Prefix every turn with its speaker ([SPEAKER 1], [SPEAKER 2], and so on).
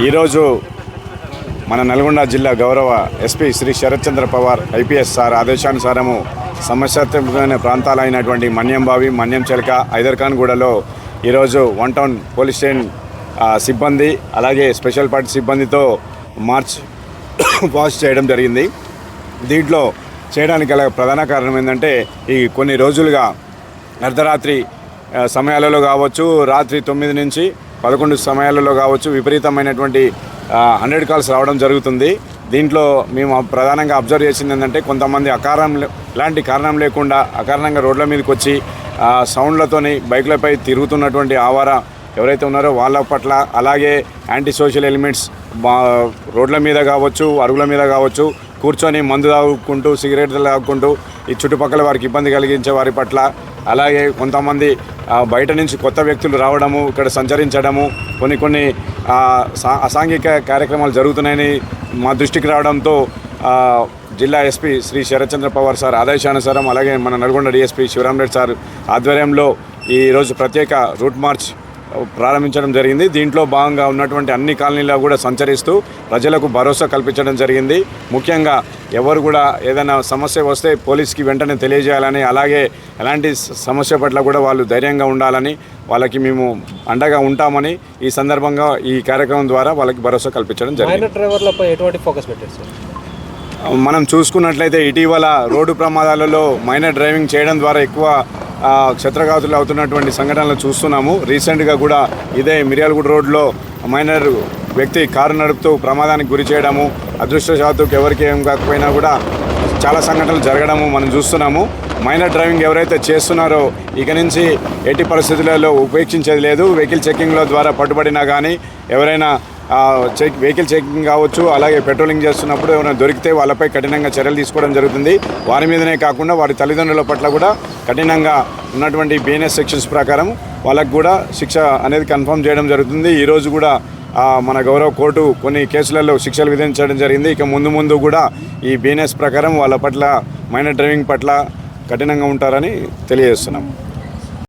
[SPEAKER 1] ఈరోజు మన నల్గొండ జిల్లా గౌరవ ఎస్పీ శ్రీ శరత్ చంద్ర పవార్ ఐపీఎస్ సార్ ఆదేశానుసారము సమస్యాత్మకమైన ప్రాంతాలైనటువంటి మన్యంబావి, మన్యంచెలక, ఐదర్ఖాన్గూడలో ఈరోజు వన్ టౌన్ పోలీస్ స్టేషన్ సిబ్బంది అలాగే స్పెషల్ పార్టీ సిబ్బందితో మార్చ్ పాస్ చేయడం జరిగింది. దీంట్లో చేయడానికి గల ప్రధాన కారణం ఏంటంటే ఈ కొన్ని రోజులుగా అర్ధరాత్రి సమయాలలో కావచ్చు, రాత్రి 9 నుంచి 11 సమయాలలో కావచ్చు విపరీతమైనటువంటి 100 కాల్స్ రావడం జరుగుతుంది. దీంట్లో మేము ప్రధానంగా అబ్జర్వ్ చేసింది ఏంటంటే కొంతమంది ఎలాంటి కారణం లేకుండా అకారణంగా రోడ్ల మీదకి వచ్చి సౌండ్లతోని బైక్లపై తిరుగుతున్నటువంటి ఆవార ఎవరైతే ఉన్నారో వాళ్ళ పట్ల, అలాగే యాంటీ సోషల్ ఎలిమెంట్స్ రోడ్ల మీద కావచ్చు, అరుగుల మీద కావచ్చు కూర్చొని మందు తాగుకుంటూ, సిగరెట్లు తాగుకుంటూ ఈ చుట్టుపక్కల వారికి ఇబ్బంది కలిగించే వారి పట్ల, అలాగే కొంతమంది బయట నుంచి కొత్త వ్యక్తులు రావడము, ఇక్కడ సంచరించడము, కొన్ని అసాంఘిక కార్యక్రమాలు జరుగుతున్నాయని మా దృష్టికి రావడంతో జిల్లా ఎస్పీ శ్రీ శరత్ చంద్ర పవార్ సార్ ఆదేశానుసారం, అలాగే మన నల్గొండ డిఎస్పీ శివరామ్ రెడ్డి సార్ ఆధ్వర్యంలో ఈరోజు ప్రత్యేక రూట్ మార్చ్ ప్రారంభించడం జరిగింది. దీంట్లో భాగంగా ఉన్నటువంటి అన్ని కాలనీలో కూడా సంచరిస్తూ ప్రజలకు భరోసా కల్పించడం జరిగింది. ముఖ్యంగా ఎవరు కూడా ఏదైనా సమస్య వస్తే పోలీస్కి వెంటనే తెలియజేయాలని, అలాగే ఎలాంటి సమస్య పట్ల కూడా వాళ్ళు ధైర్యంగా ఉండాలని, వాళ్ళకి మేము అండగా ఉంటామని ఈ సందర్భంగా ఈ కార్యక్రమం ద్వారా వాళ్ళకి భరోసా కల్పించడం జరిగింది.
[SPEAKER 2] డ్రైవర్లపై ఎటువంటి ఫోకస్ పెట్టారు సార్?
[SPEAKER 1] మనం చూసుకున్నట్లయితే ఇటీవల రోడ్డు ప్రమాదాలలో మైనర్ డ్రైవింగ్ చేయడం ద్వారా ఎక్కువ క్షత్రఘాతులు అవుతున్నటువంటి సంఘటనలు చూస్తున్నాము. రీసెంట్గా కూడా ఇదే మిర్యాలగూడ రోడ్లో మైనర్ వ్యక్తి కారు నడుపుతూ ప్రమాదానికి గురి చేయడము, అదృష్టవశాత్తు ఎవరికి ఏం కాకపోయినా కూడా చాలా సంఘటనలు జరగడము మనం చూస్తున్నాము. మైనర్ డ్రైవింగ్ ఎవరైతే చేస్తున్నారో ఇక నుంచి ఎట్టి పరిస్థితులలో ఉపేక్షించేది లేదు. వెహికల్ చెక్కింగ్ల ద్వారా పట్టుబడినా కానీ, ఎవరైనా వెహికల్ చెకింగ్ కావచ్చు, అలాగే పెట్రోలింగ్ చేస్తున్నప్పుడు ఎవరైనా దొరికితే వాళ్ళపై కఠినంగా చర్యలు తీసుకోవడం జరుగుతుంది. వారి మీదనే కాకుండా వారి తల్లిదండ్రుల పట్ల కూడా కఠినంగా ఉన్నటువంటి బిఎన్ఎస్ సెక్షన్స్ ప్రకారం వాళ్ళకు కూడా శిక్ష అనేది కన్ఫర్మ్ చేయడం జరుగుతుంది. ఈరోజు కూడా మన గౌరవ కోర్టు కొన్ని కేసులలో శిక్షలు విధించడం జరిగింది. ఇక ముందు కూడా ఈ బిఎన్ఎస్ ప్రకారం వాళ్ళ పట్ల మైనర్ డ్రైవింగ్ పట్ల కఠినంగా ఉంటారని తెలియజేస్తున్నాం.